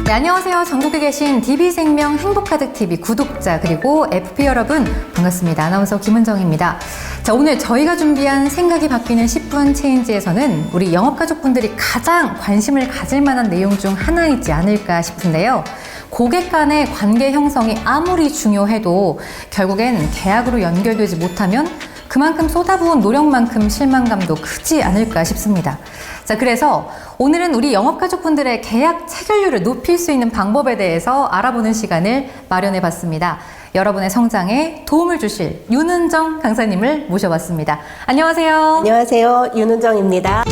네, 안녕하세요. 전국에 계신 DB생명 행복가득TV 구독자 그리고 FP 여러분 반갑습니다. 아나운서 김은정입니다. 자, 오늘 저희가 준비한 생각이 바뀌는 10분 체인지에서는 우리 영업가족분들이 가장 관심을 가질 만한 내용 중 하나이지 않을까 싶은데요. 고객 간의 관계 형성이 아무리 중요해도 결국엔 계약으로 연결되지 못하면 그만큼 쏟아부은 노력만큼 실망감도 크지 않을까 싶습니다. 자, 그래서 오늘은 우리 영업가족분들의 계약 체결률을 높일 수 있는 방법에 대해서 알아보는 시간을 마련해 봤습니다. 여러분의 성장에 도움을 주실 윤은정 강사님을 모셔봤습니다. 안녕하세요. 안녕하세요. 윤은정입니다.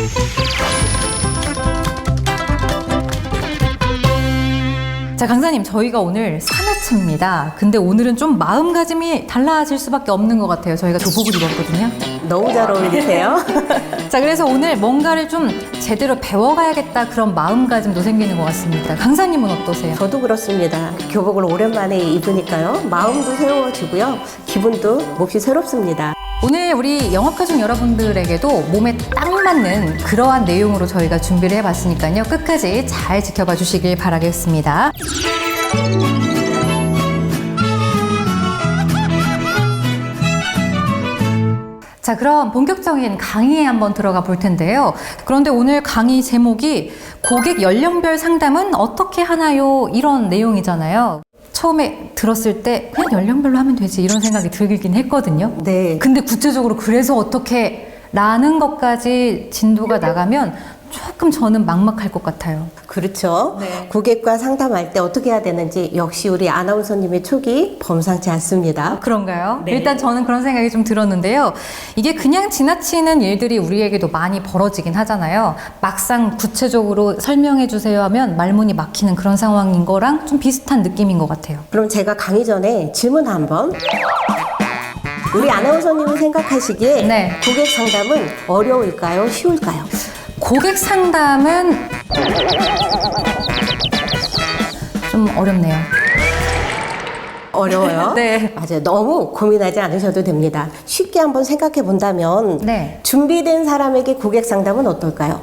자, 강사님, 저희가 오늘 3회차입니다. 근데 오늘은 좀 마음가짐이 달라질 수밖에 없는 것 같아요. 저희가 교복을 입었거든요. 너무 잘 어울리세요. 자, 그래서 오늘 뭔가를 좀 제대로 배워가야겠다 그런 마음가짐도 생기는 것 같습니다. 강사님은 어떠세요? 저도 그렇습니다. 교복을 오랜만에 입으니까요. 마음도 새로워지고요. 기분도 몹시 새롭습니다. 오늘 우리 영업가족 여러분들에게도 몸에 딱 맞는 그러한 내용으로 저희가 준비를 해봤으니까요. 끝까지 잘 지켜봐 주시길 바라겠습니다. 자, 그럼 본격적인 강의에 한번 들어가 볼 텐데요. 그런데 오늘 강의 제목이 고객 연령별 상담은 어떻게 하나요? 이런 내용이잖아요. 처음에 들었을 때 그냥 연령별로 하면 되지 이런 생각이 들긴 했거든요. 네. 근데 구체적으로 그래서 어떻게 라는 것까지 진도가 나가면 조금 저는 막막할 것 같아요. 그렇죠. 네. 고객과 상담할 때 어떻게 해야 되는지 역시 우리 아나운서님의 촉이 범상치 않습니다. 그런가요? 네. 일단 저는 그런 생각이 좀 들었는데요. 이게 그냥 지나치는 일들이 우리에게도 많이 벌어지긴 하잖아요. 막상 구체적으로 설명해 주세요 하면 말문이 막히는 그런 상황인 거랑 좀 비슷한 느낌인 것 같아요. 그럼 제가 강의 전에 질문 한번. 우리 아나운서님은 생각하시기에 네. 고객 상담은 어려울까요? 쉬울까요? 고객 상담은 좀 어렵네요. 어려워요. 네. 맞아요. 너무 고민하지 않으셔도 됩니다. 쉽게 한번 생각해 본다면 네. 준비된 사람에게 고객 상담은 어떨까요?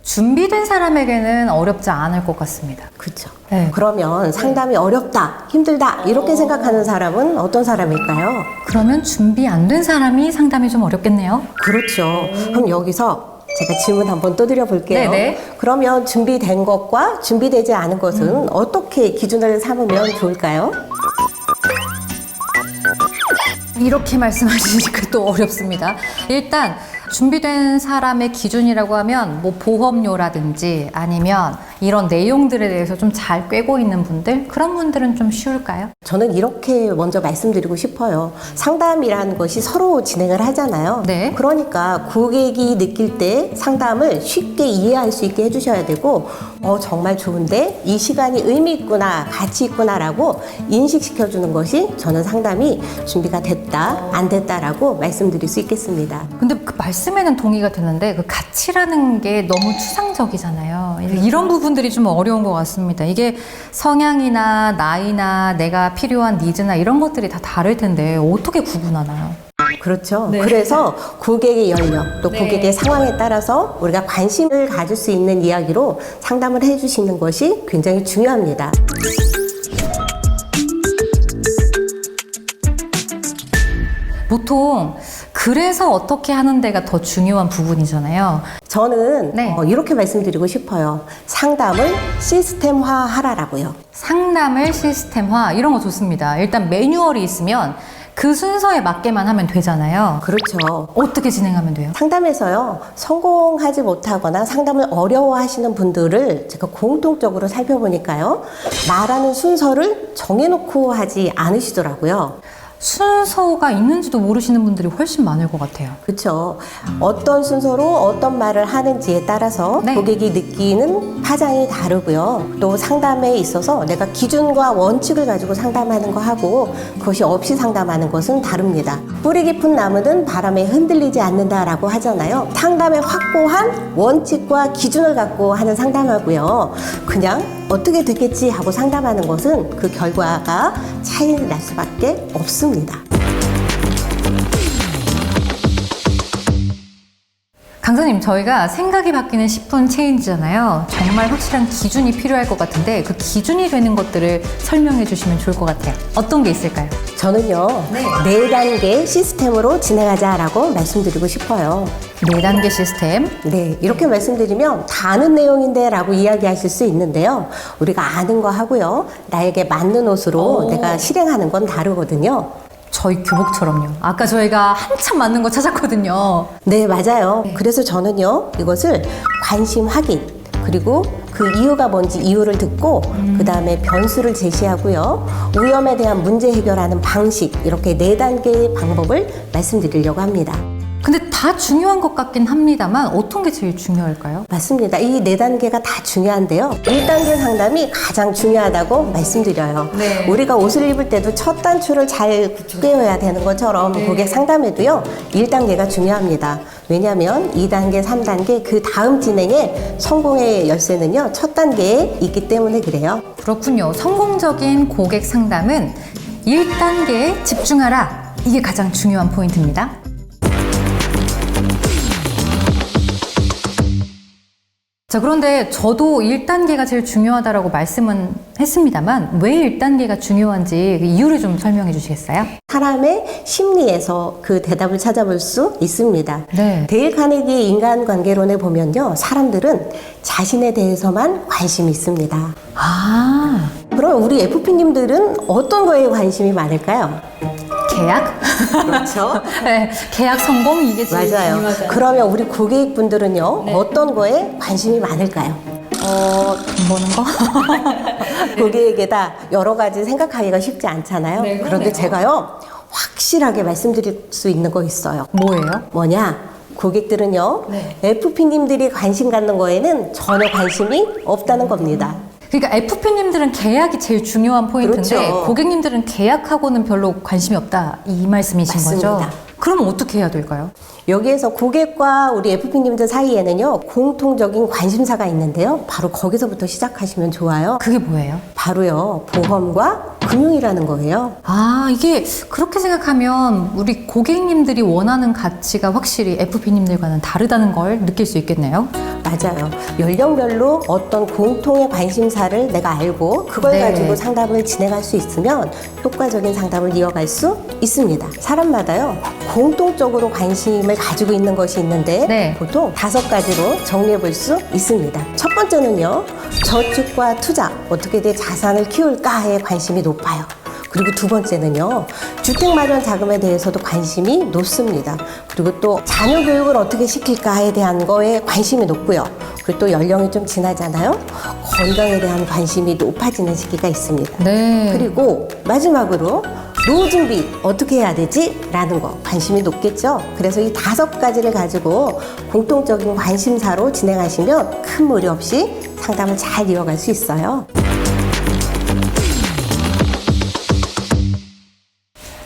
준비된 사람에게는 어렵지 않을 것 같습니다. 그렇죠. 네. 그러면 상담이 어렵다, 힘들다 이렇게 생각하는 사람은 어떤 사람일까요? 그러면 준비 안 된 사람이 상담이 좀 어렵겠네요. 그렇죠. 그럼 여기서 제가 질문 한번 또 드려볼게요. 네네. 그러면 준비된 것과 준비되지 않은 것은 어떻게 기준을 삼으면 좋을까요? 이렇게 말씀하시니까 또 어렵습니다. 일단 준비된 사람의 기준이라고 하면 뭐 보험료라든지 아니면 이런 내용들에 대해서 좀 잘 꿰고 있는 분들, 그런 분들은 좀 쉬울까요? 저는 이렇게 먼저 말씀드리고 싶어요. 상담이라는 것이 서로 진행을 하잖아요. 네. 그러니까 고객이 느낄 때 상담을 쉽게 이해할 수 있게 해주셔야 되고, 정말 좋은데 이 시간이 의미 있구나, 가치 있구나라고 인식시켜주는 것이 저는 상담이 준비가 됐다, 안 됐다라고 말씀드릴 수 있겠습니다. 근데 그 말씀에는 동의가 되는데 그 가치라는 게 너무 추상적이잖아요. 이런 부분들이 좀 어려운 것 같습니다. 이게 성향이나 나이나 내가 필요한 니즈나 이런 것들이 다 다를 텐데 어떻게 구분하나요? 그렇죠. 네. 그래서 고객의 연령, 또 네. 고객의 상황에 따라서 우리가 관심을 가질 수 있는 이야기로 상담을 해주시는 것이 굉장히 중요합니다. 보통 그래서 어떻게 하는 데가 더 중요한 부분이잖아요. 저는 네. 이렇게 말씀드리고 싶어요. 상담을 시스템화 하라라고요. 상담을 시스템화 이런 거 좋습니다. 일단 매뉴얼이 있으면 그 순서에 맞게만 하면 되잖아요. 그렇죠. 어떻게 진행하면 돼요? 상담에서요, 성공하지 못하거나 상담을 어려워하시는 분들을 제가 공통적으로 살펴보니까요, 말하는 순서를 정해놓고 하지 않으시더라고요. 순서가 있는지도 모르시는 분들이 훨씬 많을 것 같아요. 그렇죠. 어떤 순서로 어떤 말을 하는지에 따라서 네. 고객이 느끼는 파장이 다르고요. 또 상담에 있어서 내가 기준과 원칙을 가지고 상담하는 거하고 그것이 없이 상담하는 것은 다릅니다. 뿌리 깊은 나무는 바람에 흔들리지 않는다라고 하잖아요. 상담에 확고한 원칙과 기준을 갖고 하는 상담하고요. 그냥 어떻게 되겠지 하고 상담하는 것은 그 결과가 차이 날 수밖에 없습니다. 강사님, 저희가 생각이 바뀌는 10분 체인지잖아요. 정말 확실한 기준이 필요할 것 같은데 그 기준이 되는 것들을 설명해 주시면 좋을 것 같아요. 어떤 게 있을까요? 저는요, 네 단계 시스템으로 진행하자라고 말씀드리고 싶어요. 4단계 시스템. 네, 이렇게 말씀드리면 다 아는 내용인데 라고 이야기하실 수 있는데요. 우리가 아는 거 하고요. 나에게 맞는 옷으로 내가 실행하는 건 다르거든요. 저희 교복처럼요. 아까 저희가 한참 맞는 거 찾았거든요. 네, 맞아요. 그래서 저는요, 이것을 관심 확인, 그리고 그 이유가 뭔지 이유를 듣고, 그 다음에 변수를 제시하고요, 위험에 대한 문제 해결하는 방식, 이렇게 4단계의 방법을 말씀드리려고 합니다. 근데 다 중요한 것 같긴 합니다만 어떤 게 제일 중요할까요? 맞습니다. 이 4단계가 다 중요한데요. 1단계 상담이 가장 중요하다고 말씀드려요. 네. 우리가 옷을 입을 때도 첫 단추를 잘 꿰어야 되는 것처럼 고객 상담에도요, 1단계가 중요합니다. 왜냐하면 2단계, 3단계 그 다음 진행에 성공의 열쇠는요, 첫 단계에 있기 때문에 그래요. 그렇군요. 성공적인 고객 상담은 1단계에 집중하라. 이게 가장 중요한 포인트입니다. 자, 그런데 저도 1단계가 제일 중요하다라고 말씀은 했습니다만 왜 1단계가 중요한지 그 이유를 좀 설명해 주시겠어요? 사람의 심리에서 그 대답을 찾아볼 수 있습니다. 네. 데일 카네기의 인간관계론에 보면요, 사람들은 자신에 대해서만 관심이 있습니다. 아, 그럼 우리 FP님들은 어떤 거에 관심이 많을까요? 계약? 그렇죠. 네, 계약 성공 이게 제일 맞아요. 중요하잖아요. 그러면 우리 고객분들은요, 어떤 거에 관심이 많을까요? 돈 버는 거? 고객에게다 여러 가지 생각하기가 쉽지 않잖아요. 네, 그런데 그러네요. 제가요, 확실하게 말씀드릴 수 있는 거 있어요. 뭐예요? 뭐냐? 고객들은요, 네. FP님들이 관심 갖는 거에는 전혀 관심이 없다는 겁니다. 그러니까 FP님들은 계약이 제일 중요한 포인트인데 그렇죠. 고객님들은 계약하고는 별로 관심이 없다 이 말씀이신 맞습니다. 거죠? 그럼 어떻게 해야 될까요? 여기에서 고객과 우리 FP님들 사이에는요, 공통적인 관심사가 있는데요. 바로 거기서부터 시작하시면 좋아요. 그게 뭐예요? 바로요, 보험과 금융이라는 거예요. 아, 이게 그렇게 생각하면 우리 고객님들이 원하는 가치가 확실히 FP님들과는 다르다는 걸 느낄 수 있겠네요. 맞아요. 연령별로 어떤 공통의 관심사를 내가 알고 그걸 네. 가지고 상담을 진행할 수 있으면 효과적인 상담을 이어갈 수 있습니다. 사람마다요, 공통적으로 관심을 가지고 있는 것이 있는데 네. 보통 5가지로 정리해 볼 수 있습니다. 첫 번째는요, 저축과 투자, 어떻게 내 자산을 키울까에 관심이 높아요. 그리고 두 번째는요, 주택 마련 자금에 대해서도 관심이 높습니다. 그리고 또 자녀 교육을 어떻게 시킬까에 대한 거에 관심이 높고요. 그리고 또 연령이 좀 지나잖아요. 건강에 대한 관심이 높아지는 시기가 있습니다. 네. 그리고 마지막으로 노후 준비 어떻게 해야 되지? 라는 거 관심이 높겠죠. 그래서 이 5가지를 가지고 공통적인 관심사로 진행하시면 큰 무리 없이 상담을 잘 이어갈 수 있어요.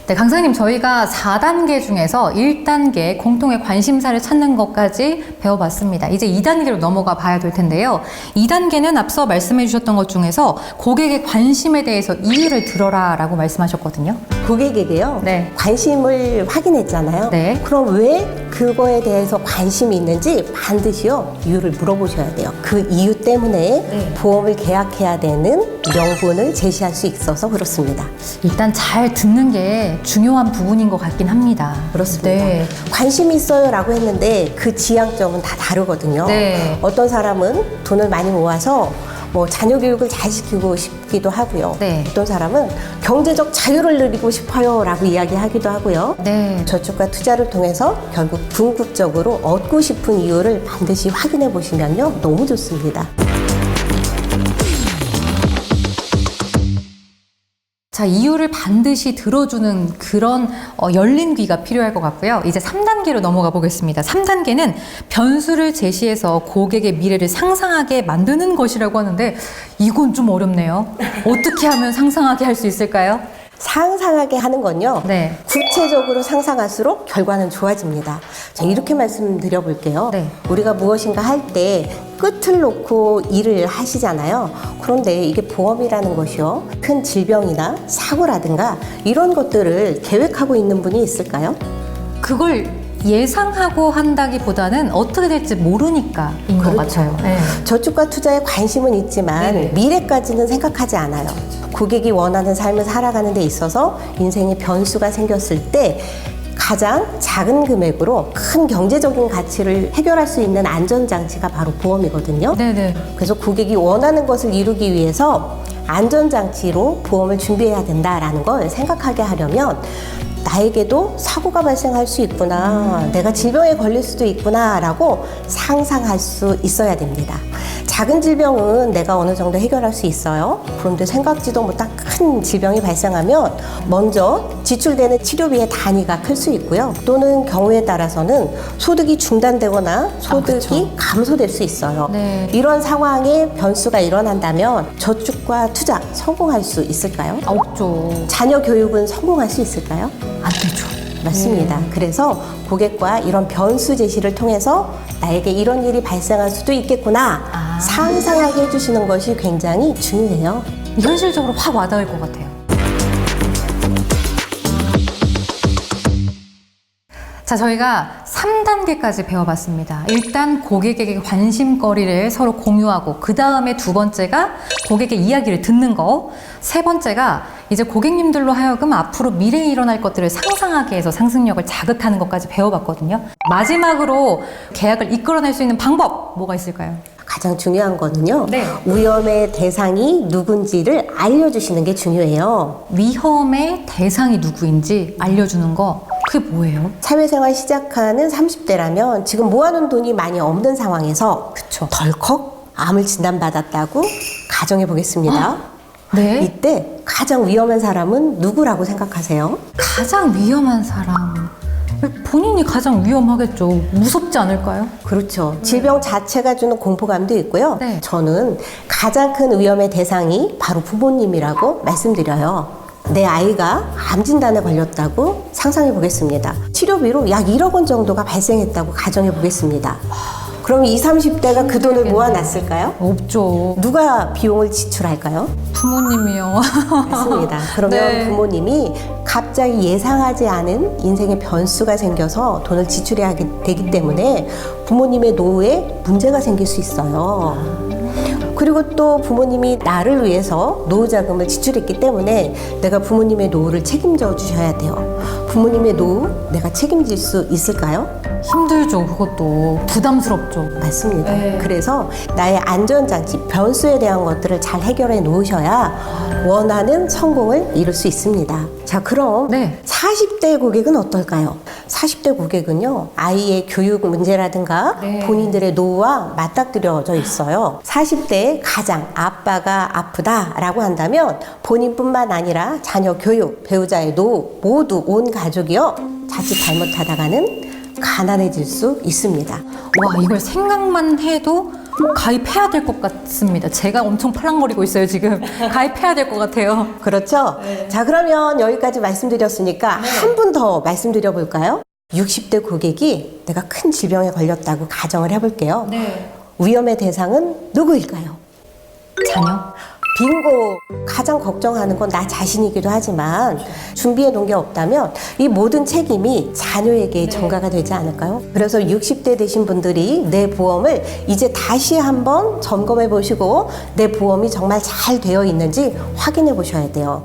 네, 강사님, 저희가 4단계 중에서 1단계 공통의 관심사를 찾는 것까지 배워봤습니다. 이제 2단계로 넘어가 봐야 될 텐데요. 2단계는 앞서 말씀해 주셨던 것 중에서 고객의 관심에 대해서 이유를 들어라 라고 말씀하셨거든요. 고객에게요, 네. 관심을 확인했잖아요. 네. 그럼 왜 그거에 대해서 관심이 있는지 반드시요, 이유를 물어보셔야 돼요. 그 이유 때문에 보험을 계약해야 되는 명분을 제시할 수 있어서 그렇습니다. 일단 잘 듣는 게 중요한 부분인 것 같긴 합니다. 그렇습니다. 네. 관심이 있어요 라고 했는데 그 지향점은 다 다르거든요. 네. 어떤 사람은 돈을 많이 모아서 뭐 자녀 교육을 잘 시키고 싶기도 하고요. 네. 어떤 사람은 경제적 자유를 누리고 싶어요 라고 이야기하기도 하고요. 네. 저축과 투자를 통해서 결국 궁극적으로 얻고 싶은 이유를 반드시 확인해 보시면요, 너무 좋습니다. 자, 이유를 반드시 들어주는 그런 열린 귀가 필요할 것 같고요. 이제 3단계로 넘어가 보겠습니다. 3단계는 변수를 제시해서 고객의 미래를 상상하게 만드는 것이라고 하는데 이건 좀 어렵네요. 어떻게 하면 상상하게 할 수 있을까요? 상상하게 하는 건요, 네. 구체적으로 상상할수록 결과는 좋아집니다. 자, 이렇게 말씀드려 볼게요. 네. 우리가 무엇인가 할 때 끝을 놓고 일을 하시잖아요. 그런데 이게 보험이라는 것이요, 큰 질병이나 사고라든가 이런 것들을 계획하고 있는 분이 있을까요? 그걸 예상하고 한다기보다는 어떻게 될지 모르니까인 것 같아요. 네. 저축과 투자에 관심은 있지만 네네. 미래까지는 생각하지 않아요. 고객이 원하는 삶을 살아가는 데 있어서 인생의 변수가 생겼을 때 가장 작은 금액으로 큰 경제적인 가치를 해결할 수 있는 안전장치가 바로 보험이거든요. 네네. 그래서 고객이 원하는 것을 이루기 위해서 안전장치로 보험을 준비해야 된다라는 걸 생각하게 하려면 나에게도 사고가 발생할 수 있구나, 내가 질병에 걸릴 수도 있구나 라고 상상할 수 있어야 됩니다. 작은 질병은 내가 어느 정도 해결할 수 있어요. 그런데 생각지도 못한 큰 질병이 발생하면 먼저 지출되는 치료비의 단위가 클 수 있고요. 또는 경우에 따라서는 소득이 중단되거나 소득이 감소될 수 있어요. 네. 이런 상황에 변수가 일어난다면 저축과 투자 성공할 수 있을까요? 없죠. 자녀 교육은 성공할 수 있을까요? 안 되죠. 맞습니다. 그래서 고객과 이런 변수 제시를 통해서 나에게 이런 일이 발생할 수도 있겠구나 상상하게 해주시는 것이 굉장히 중요해요. 현실적으로 확 와닿을 것 같아요. 자, 저희가 3단계까지 배워봤습니다. 일단 고객에게 관심거리를 서로 공유하고, 그 다음에 두 번째가 고객의 이야기를 듣는 거, 세 번째가 이제 고객님들로 하여금 앞으로 미래에 일어날 것들을 상상하게 해서 상승력을 자극하는 것까지 배워봤거든요. 마지막으로 계약을 이끌어낼 수 있는 방법, 뭐가 있을까요? 가장 중요한 거는요. 네. 위험의 대상이 누군지를 알려주시는 게 중요해요. 위험의 대상이 누구인지 알려주는 거, 그게 뭐예요? 사회생활 시작하는 30대라면 지금 모아놓은 돈이 많이 없는 상황에서 그쵸. 덜컥 암을 진단받았다고 가정해 보겠습니다. 네. 이때 가장 위험한 사람은 누구라고 생각하세요? 가장 위험한 사람. 본인이 가장 위험하겠죠. 무섭지 않을까요? 그렇죠. 질병 자체가 주는 공포감도 있고요. 네. 저는 가장 큰 위험의 대상이 바로 부모님이라고 말씀드려요. 내 아이가 암 진단에 걸렸다고 상상해 보겠습니다. 치료비로 약 1억 원 정도가 발생했다고 가정해 보겠습니다. 그럼 20, 30대가 그 돈을 모아놨을까요? 없죠. 누가 비용을 지출할까요? 부모님이요. 맞습니다. 그러면 네. 부모님이 갑자기 예상하지 않은 인생의 변수가 생겨서 돈을 지출해야 하게 되기 때문에 부모님의 노후에 문제가 생길 수 있어요. 그리고 또 부모님이 나를 위해서 노후 자금을 지출했기 때문에 내가 부모님의 노후를 책임져 주셔야 돼요. 부모님의 노후 내가 책임질 수 있을까요? 힘들죠. 그것도 부담스럽죠. 맞습니다. 네. 그래서 나의 안전장치, 변수에 대한 것들을 잘 해결해 놓으셔야 원하는 성공을 이룰 수 있습니다. 자, 그럼 네. 40대 고객은 어떨까요? 40대 고객은요, 아이의 교육 문제라든가 네. 본인들의 노후와 맞닥뜨려져 있어요. 40대에 가장 아빠가 아프다라고 한다면 본인뿐만 아니라 자녀 교육, 배우자의 노후 모두 온 가족이요, 자칫 잘못하다가는 가난해질 수 있습니다. 와, 이걸 생각만 해도 가입해야 될 것 같습니다. 제가 엄청 팔랑거리고 있어요, 지금. 가입해야 될 것 같아요. 그렇죠? 자, 그러면 여기까지 말씀드렸으니까 한 분 더 말씀드려 볼까요? 60대 고객이 내가 큰 질병에 걸렸다고 가정을 해볼게요. 네. 위험의 대상은 누구일까요? 자녀? 빙고. 가장 걱정하는 건 나 자신이기도 하지만 준비해 놓은 게 없다면 이 모든 책임이 자녀에게 전가가 되지 않을까요? 그래서 60대 되신 분들이 내 보험을 이제 다시 한번 점검해 보시고 내 보험이 정말 잘 되어 있는지 확인해 보셔야 돼요.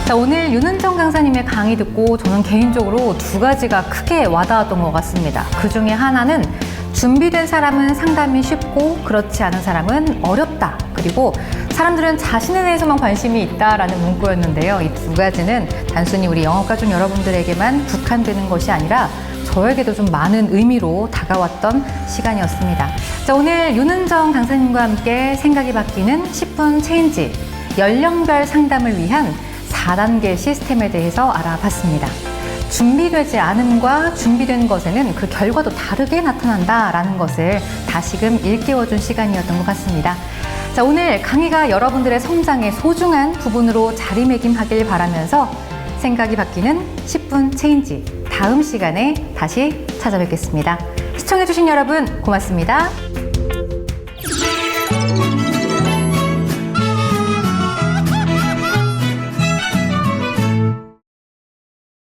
자, 오늘 윤은정 강사님의 강의 듣고 저는 개인적으로 두 가지가 크게 와닿았던 것 같습니다. 그 중에 하나는 준비된 사람은 상담이 쉽고 그렇지 않은 사람은 어렵다. 그리고 사람들은 자신에 대해서만 관심이 있다라는 문구였는데요. 이 두 가지는 단순히 우리 영업가족 여러분들에게만 국한되는 것이 아니라 저에게도 좀 많은 의미로 다가왔던 시간이었습니다. 자, 오늘 윤은정 강사님과 함께 생각이 바뀌는 10분 체인지, 연령별 상담을 위한 4단계 시스템에 대해서 알아봤습니다. 준비되지 않음과 준비된 것에는 그 결과도 다르게 나타난다라는 것을 다시금 일깨워준 시간이었던 것 같습니다. 자, 오늘 강의가 여러분들의 성장의 소중한 부분으로 자리매김하길 바라면서 생각이 바뀌는 10분 체인지, 다음 시간에 다시 찾아뵙겠습니다. 시청해주신 여러분 고맙습니다.